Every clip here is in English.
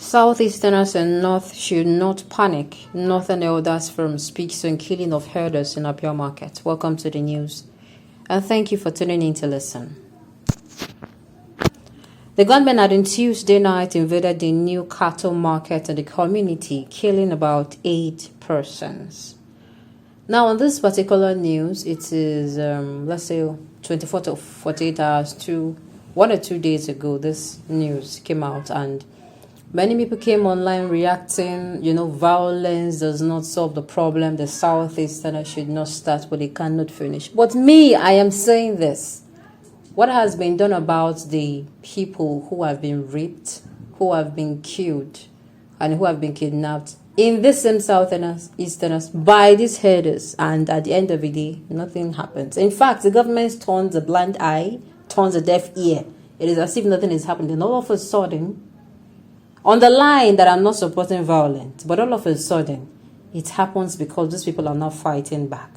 Southeasterners and North should not panic. Northern Elders Forum speaks on killing of herders in Abia market. Welcome to the news, and thank you for tuning in to listen. The gunmen had on Tuesday night invaded the new cattle market in the community, killing about 8 persons. Now, on this particular news, it is, let's say, 24 to 48 hours to 1 or 2 days ago, this news came out, and many people came online reacting, violence does not solve the problem. The Southeasterners should not start what they cannot finish. But me, I am saying this. What has been done about the people who have been raped, who have been killed, and who have been kidnapped in this same Southeasterners by these herders, and at the end of the day, nothing happens. In fact, the government turns a blind eye, turns a deaf ear. It is as if nothing is happening. And all of a sudden, on the line that I'm not supporting violence, but all of a sudden, it happens because these people are not fighting back.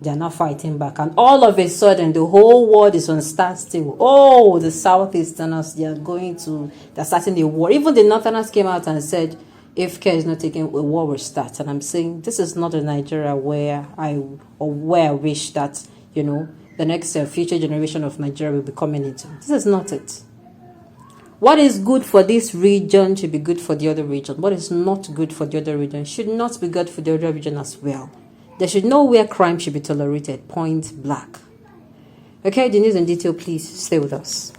They are not fighting back. And all of a sudden, the whole world is on standstill. Oh, the Southeasterners, they're starting the war. Even the Northerners came out and said, if care is not taken, a war will start. And I'm saying, this is not a Nigeria where I wish that, the next future generation of Nigeria will be coming into. This is not it. What is good for this region should be good for the other region. What is not good for the other region should not be good for the other region as well. There should know where crime should be tolerated, point blank. Okay, the news in detail, please stay with us.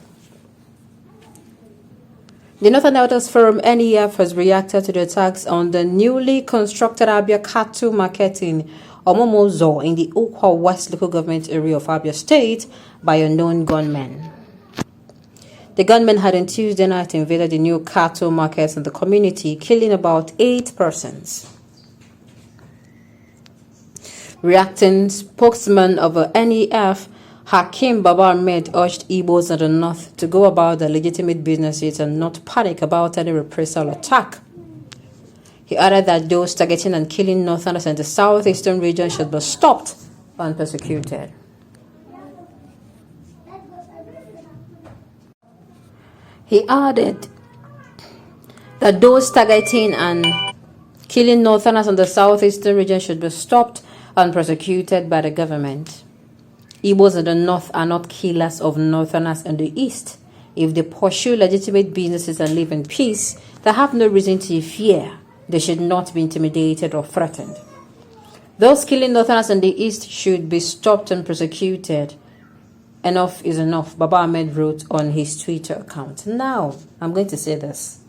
The Northern Elders Forum NEF has reacted to the attacks on the newly constructed Abia cattle market in Omomozo in the Ukwa West local government area of Abia State by unknown gunmen. The gunmen had on Tuesday night invaded the new cattle market in the community, killing about 8 persons. Reacting, spokesman of the NEF, Hakim Baba Ahmed, urged Igbos in the north to go about their legitimate businesses and not panic about any reprisal attack. He added that those targeting and killing Northerners in the southeastern region should be stopped and persecuted. He added that those targeting and killing Northerners in the southeastern region should be stopped and persecuted by the government. Igbos in the north are not killers of Northerners in the east. If they pursue legitimate businesses and live in peace, they have no reason to fear. They should not be intimidated or threatened. Those killing Northerners in the east should be stopped and persecuted. Enough is enough, Baba Ahmed wrote on his Twitter account. Now, I'm going to say this.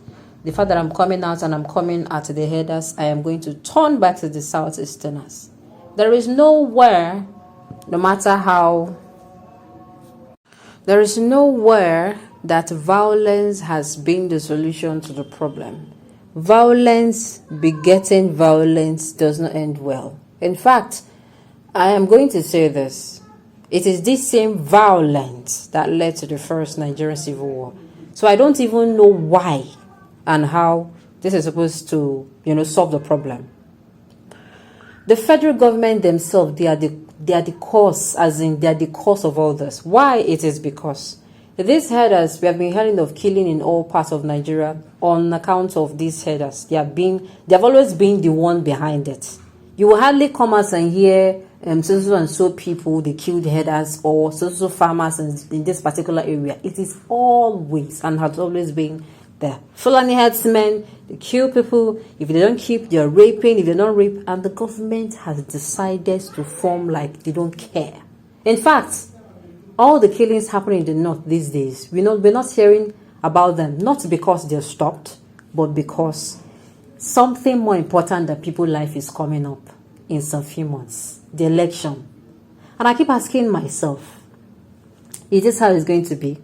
The fact that I'm coming out and I'm coming at the headers, I am going to turn back to the Southeasterners. There is nowhere, no matter how, there is nowhere that violence has been the solution to the problem. Violence begetting violence does not end well. In fact, I am going to say this. It is this same violence that led to the first Nigerian civil war. So I don't even know why and how this is supposed to, solve the problem. The federal government themselves, they are the cause, as in they are the cause of all this. Why? It is because these herders, we have been hearing of killing in all parts of Nigeria on account of these herders. They have always been the one behind it. You will hardly come out and hear so and so people, they killed herders, or so farmers in this particular area. It is always and has always been the Fulani herdsmen. They kill people. If they don't keep, they're raping. If they don't rape, and the government has decided to form like they don't care. In fact, all the killings happening in the north these days, we're not hearing about them, not because they're stopped, but because something more important than people's life is coming up in some few months, the election. And I keep asking myself, is this how it's going to be?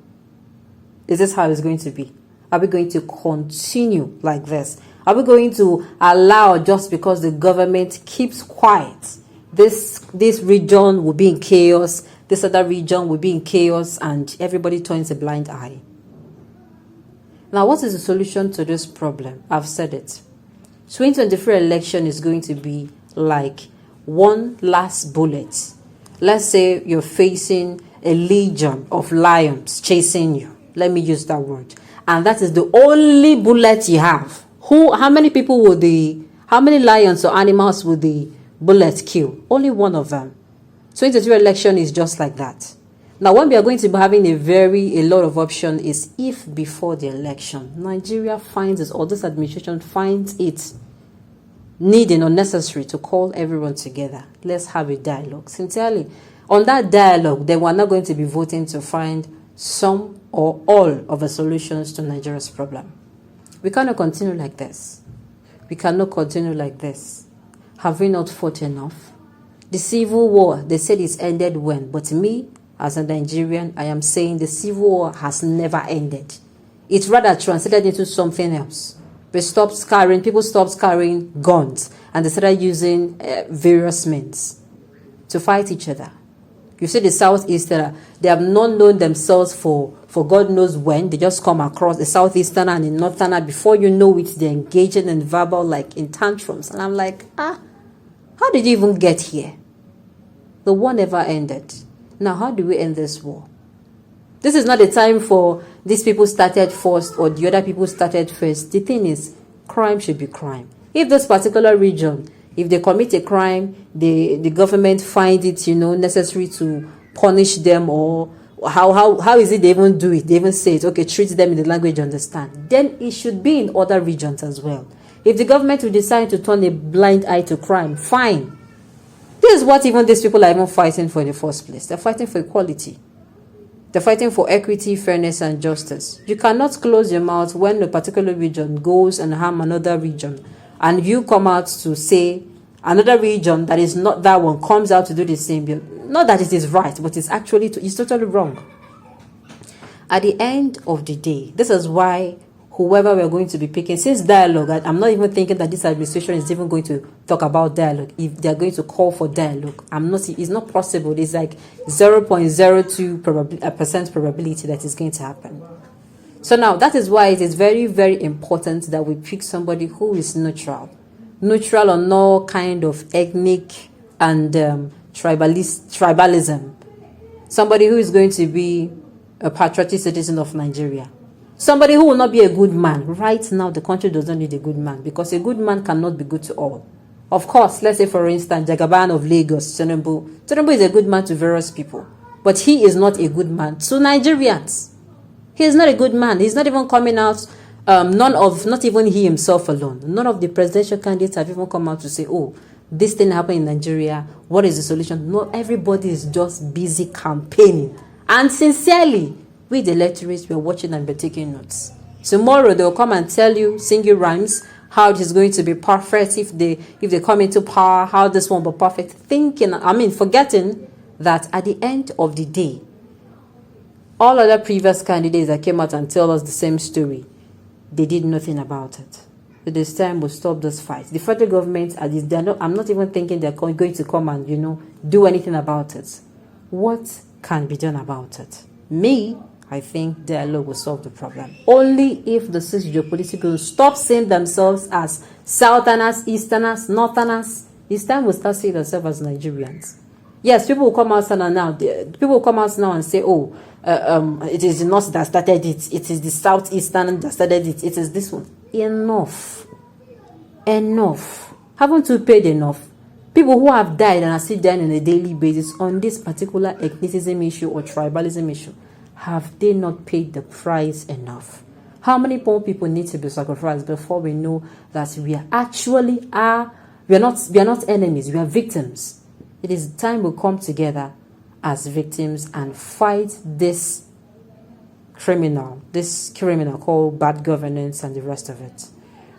Is this how it's going to be? Are we going to continue like this? Are we going to allow, just because the government keeps quiet, this region will be in chaos, this other region will be in chaos, and everybody turns a blind eye? Now, what is the solution to this problem? I've said it. 2023 election is going to be like one last bullet. Let's say you're facing a legion of lions chasing you. Let me use that word. and that is the only bullet you have, how many lions or animals would the bullet kill? Only one of them. 2022 election is just like that. Now, when we are going to be having a lot of option is if before the election, Nigeria finds it, or this administration finds it needing or necessary to call everyone together. Let's have a dialogue. Sincerely, on that dialogue, then we're not going to be voting to find some or all of the solutions to Nigeria's problem. We cannot continue like this. We cannot continue like this. Have we not fought enough? The civil war, they said it's ended when, but me, as a Nigerian, I am saying the civil war has never ended. It's rather translated into something else. People stopped carrying guns, and they started using various means to fight each other. You see the Southeasterner, they have not known themselves for God knows when. They just come across the Southeasterner and the Northerner. Before you know it, they're engaging in verbal, like in tantrums. And I'm like, how did you even get here? The war never ended. Now, how do we end this war? This is not the time for these people started first or the other people started first. The thing is, crime should be crime. If this particular region, if they commit a crime, the government find it, necessary to punish them, or how is it they even do it? They even say it, okay, treat them in the language you understand. Then it should be in other regions as well. If the government will decide to turn a blind eye to crime, fine. This is what even these people are even fighting for in the first place. They're fighting for equality. They're fighting for equity, fairness, and justice. You cannot close your mouth when a particular region goes and harm another region, and you come out to say another region that is not that one comes out to do the same. Not that it is right, but it's totally wrong. At the end of the day, this is why whoever we're going to be picking, since dialogue, I'm not even thinking that this administration is even going to talk about dialogue. If they're going to call for dialogue, it's not possible. It's like 0.02% probability that is going to happen. So now, that is why it is very, very important that we pick somebody who is neutral on no kind of ethnic and tribalism. Somebody who is going to be a patriotic citizen of Nigeria. Somebody who will not be a good man. Right now, the country doesn't need a good man, because a good man cannot be good to all. Of course, let's say, for instance, Jagaban of Lagos, Tinubu is a good man to various people, but he is not a good man to Nigerians. He is not a good man. He's not even coming out, not even he himself alone. None of the presidential candidates have even come out to say, oh, this thing happened in Nigeria. What is the solution? No, everybody is just busy campaigning. And sincerely, we the electorates, we are watching and we're taking notes. Tomorrow they'll come and tell you, sing you rhymes, how it is going to be perfect if they come into power, how this one will be perfect. Forgetting that at the end of the day, all other previous candidates that came out and tell us the same story, they did nothing about it. So this time we'll stop this fight. The federal government, I'm not even thinking they're going to come and do anything about it. What can be done about it? I think dialogue will solve the problem. Only if the six geopolitical stop seeing themselves as Southerners, Easterners, Northerners. It's time we start seeing themselves as Nigerians. Yes, people will come out now. People will come out now and say, "Oh, it is the North that started it. It is the Southeastern that started it. It is this one." Enough. Haven't we paid enough? People who have died and are still dying on a daily basis on this particular ethnicism issue or tribalism issue, have they not paid the price enough? How many more people need to be sacrificed before we know that we are not enemies, we are victims? It is time we come together as victims and fight this criminal called bad governance and the rest of it.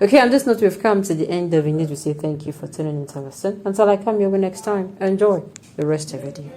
Okay, on this note, we've come to the end of it. We need to say thank you for tuning in to listen. Until I come your way next time, enjoy the rest of your day.